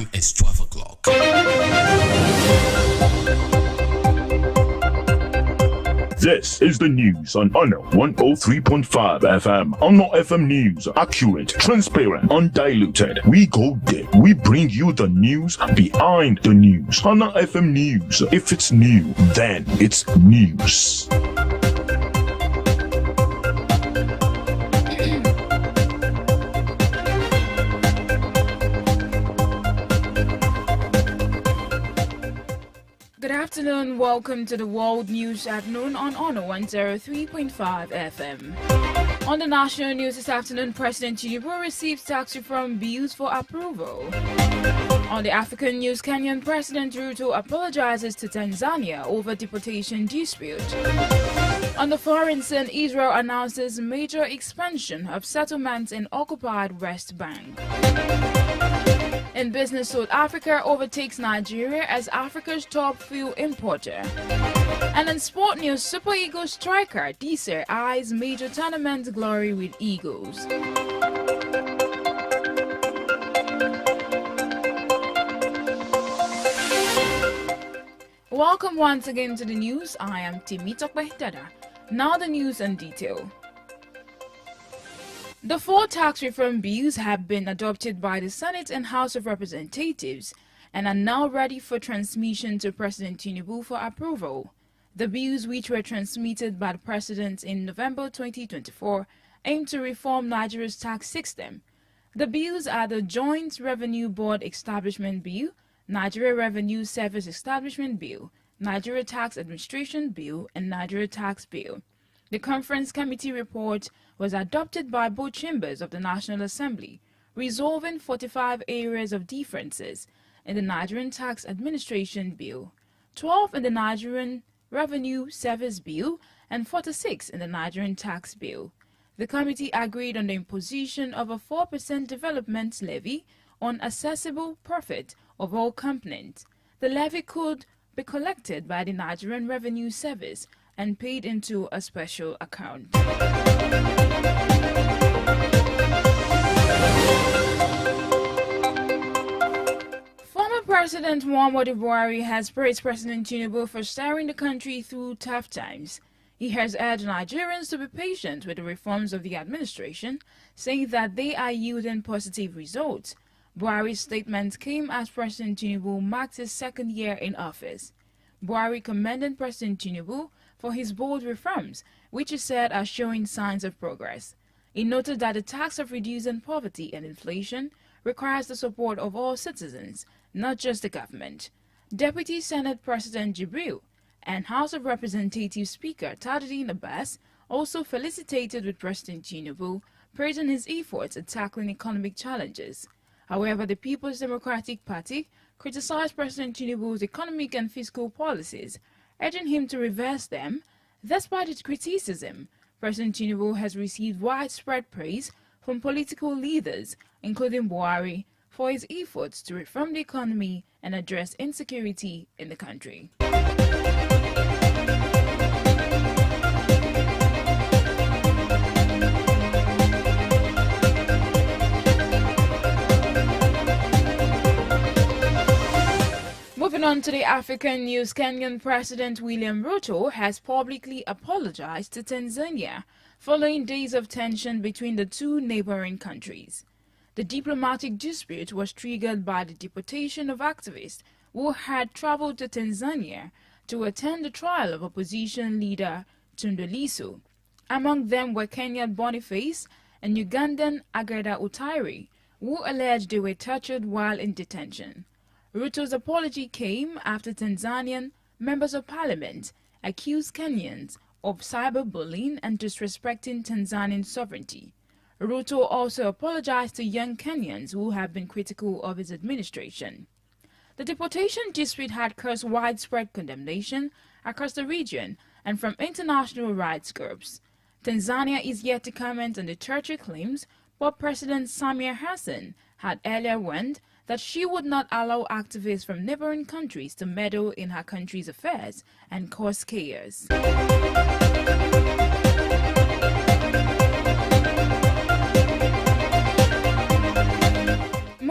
time is 12 o'clock. This is the news on Honor 103.5 FM. Honor FM News. Accurate, transparent, undiluted. We go deep. We bring you the news behind the news. Honor FM News. If it's new, then it's news. Good afternoon, welcome to the World News at noon on Honor 103.5 FM. On the national news this afternoon, President Tinubu receives tax reform bills for approval. On the African news, Kenyan President Ruto apologizes to Tanzania over deportation dispute. On the foreign scene, Israel announces major expansion of settlements in occupied West Bank. In business, South Africa overtakes Nigeria as Africa's top fuel importer. And in sport news, Super Eagles striker Disa eyes major tournament glory with Eagles. Welcome once again to the news. I am Temitope Dada. Now the news in detail. The 4 tax reform bills have been adopted by the Senate and House of Representatives and are now ready for transmission to President Tinubu for approval. The bills, which were transmitted by the President in November 2024, aim to reform Nigeria's tax system. The bills are the Joint Revenue Board Establishment Bill, Nigeria Revenue Service Establishment Bill, Nigeria Tax Administration Bill, and Nigeria Tax Bill. The conference committee report was adopted by both chambers of the National Assembly, resolving 45 areas of differences in the Nigerian Tax Administration Bill, 12 in the Nigerian Revenue Service Bill, and 46 in the Nigerian Tax Bill. The committee agreed on the imposition of a 4% development levy on assessable profit of all components. The levy could be collected by the Nigerian Revenue Service and paid into a special account. Former President Muhammadu Buhari has praised President Tinubu for steering the country through tough times. He has urged Nigerians to be patient with the reforms of the administration, saying that they are yielding positive results. Buhari's statement came as President Tinubu marked his second year in office. Buhari commended President Tinubu for his bold reforms, which he said are showing signs of progress. He noted that the task of reducing poverty and inflation requires the support of all citizens, not just the government. Deputy Senate President Jibril and House of Representatives Speaker Tajuddin Abbas also felicitated with President Tinubu, praising his efforts at tackling economic challenges. However, the People's Democratic Party criticized President Tinubu's economic and fiscal policies, urging him to reverse them. Despite its criticism, President Tinubu has received widespread praise from political leaders, including Buhari, for his efforts to reform the economy and address insecurity in the country. Moving on to the African news, Kenyan President William Ruto has publicly apologized to Tanzania following days of tension between the two neighboring countries. The diplomatic dispute was triggered by the deportation of activists who had traveled to Tanzania to attend the trial of opposition leader Tundu Lissu. Among them were Kenyan Boniface and Ugandan Agatha Utairi, who alleged they were tortured while in detention. Ruto's apology came after Tanzanian members of parliament accused Kenyans of cyberbullying and disrespecting Tanzanian sovereignty. Ruto also apologized to young Kenyans who have been critical of his administration. The deportation dispute had caused widespread condemnation across the region and from international rights groups. Tanzania is yet to comment on the torture claims, but President Samia Hassan had earlier warned that she would not allow activists from neighboring countries to meddle in her country's affairs and cause chaos.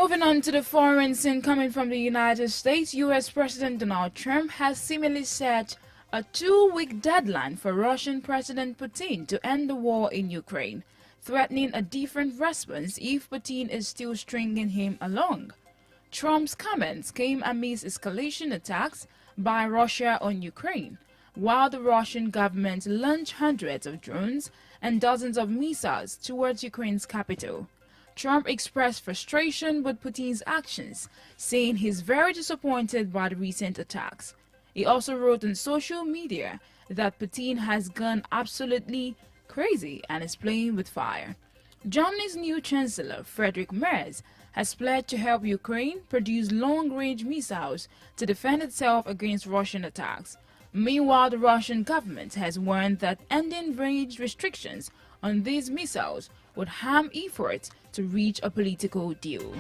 Moving on to the foreign scene, coming from the United States, U.S. President Donald Trump has seemingly set a 2-week deadline for Russian President Putin to end the war in Ukraine, threatening a different response if Putin is still stringing him along. Trump's comments came amidst escalation attacks by Russia on Ukraine, while the Russian government launched hundreds of drones and dozens of missiles towards Ukraine's capital. Trump expressed frustration with Putin's actions, saying he's very disappointed by the recent attacks. He also wrote on social media that Putin has gone absolutely crazy and is playing with fire. Germany's new Chancellor, Friedrich Merz, has pledged to help Ukraine produce long-range missiles to defend itself against Russian attacks. Meanwhile, the Russian government has warned that ending range restrictions on these missiles would harm efforts to reach a political deal.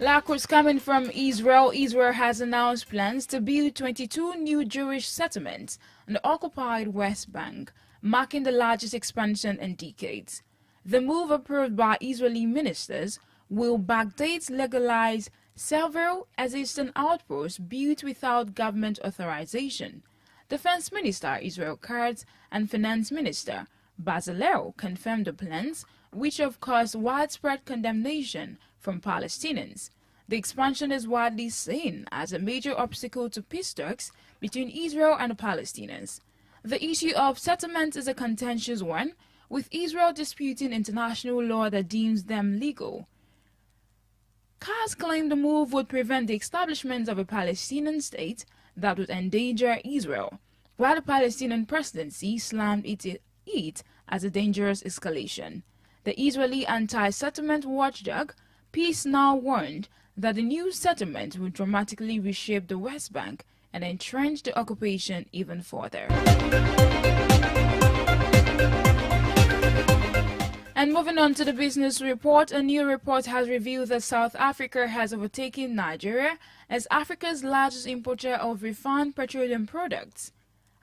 Lacrosse coming from Israel. Israel has announced plans to build 22 new Jewish settlements on the occupied West Bank, marking the largest expansion in decades. The move, approved by Israeli ministers, will backdate legalize several existing outposts built without government authorization. Defense Minister Israel Katz and Finance Minister Bezalel confirmed the plans, which have caused widespread condemnation from Palestinians. The expansion is widely seen as a major obstacle to peace talks between Israel and the Palestinians. The issue of settlements is a contentious one, with Israel disputing international law that deems them legal. Katz claimed the move would prevent the establishment of a Palestinian state that would endanger Israel, while the Palestinian presidency slammed it as a dangerous escalation. The Israeli anti-settlement watchdog Peace Now warned that the new settlement would dramatically reshape the West Bank and entrench the occupation even further. And moving on to the business report, a new report has revealed that South Africa has overtaken Nigeria as Africa's largest importer of refined petroleum products.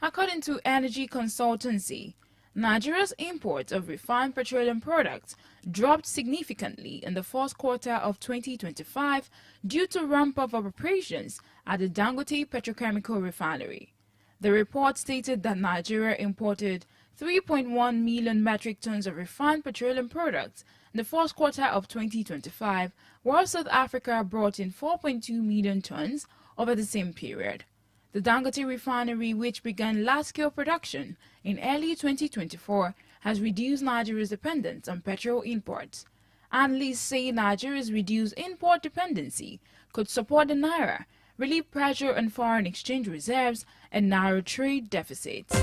According to energy consultancy, Nigeria's import of refined petroleum products dropped significantly in the fourth quarter of 2025 due to ramp-up of operations at the Dangote petrochemical refinery. The report stated that Nigeria imported 3.1 million metric tons of refined petroleum products in the fourth quarter of 2025, while South Africa brought in 4.2 million tons over the same period. The Dangote refinery, which began large-scale production in early 2024, has reduced Nigeria's dependence on petrol imports. Analysts say Nigeria's reduced import dependency could support the naira, relieve pressure on foreign exchange reserves, and narrow trade deficits.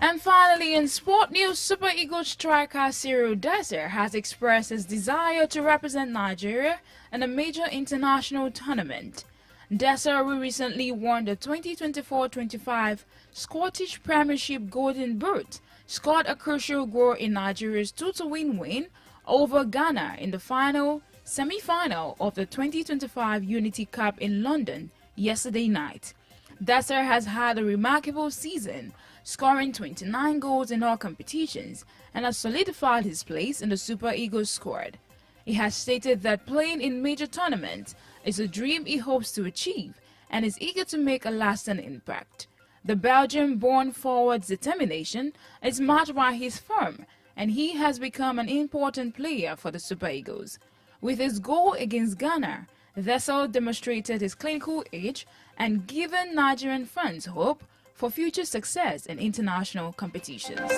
And finally, in sport news, Super Eagles striker Cyril Dessers has expressed his desire to represent Nigeria in a major international tournament. Dessers, who recently won the 2024-25 Scottish Premiership Golden Boot, scored a crucial goal in Nigeria's 2-win win over Ghana in the semi-final of the 2025 Unity Cup in London yesterday night. Dessers has had a remarkable season, scoring 29 goals in all competitions, and has solidified his place in the Super Eagles squad. He has stated that playing in major tournaments is a dream he hopes to achieve and is eager to make a lasting impact. The Belgian-born forward's determination is matched by his firm, and he has become an important player for the Super Eagles. With his goal against Ghana, Dessers demonstrated his clinical edge and given Nigerian fans hope for future success in international competitions.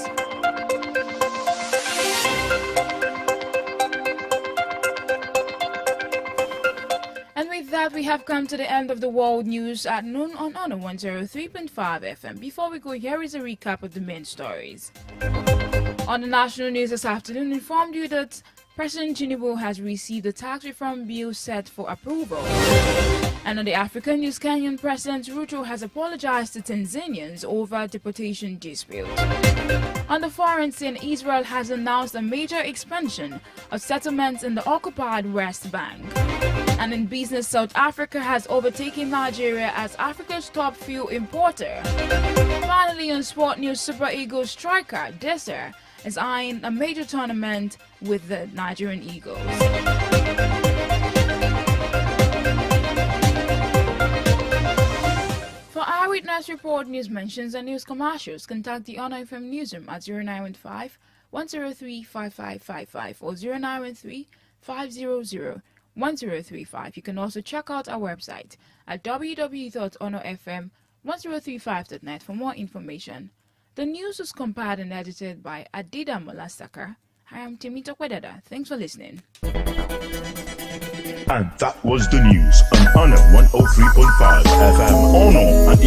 And with that, we have come to the end of the world news at noon on Honor 103.5 FM. Before we go, here is a recap of the main stories. On the national news this afternoon, informed you that President Tinubu has received the tax reform bill set for approval. And on the African news, Kenyan President Ruto has apologized to Tanzanians over deportation dispute. On the foreign scene, Israel has announced a major expansion of settlements in the occupied West Bank. And in business, South Africa has overtaken Nigeria as Africa's top fuel importer. Finally, on sport news, Super Eagles striker Dessa is eyeing a major tournament with the Nigerian Eagles. For Eyewitness Report, news mentions and news commercials, contact the Honor FM newsroom at 0915 103 5555 or 0913 500 1035. You can also check out our website at www.honorfm1035.net for more information. The news was compiled and edited by Adida Molasaka. I am Temitope Dada. Thanks for listening. And that was the news on Honor 103.5 FM. Honor and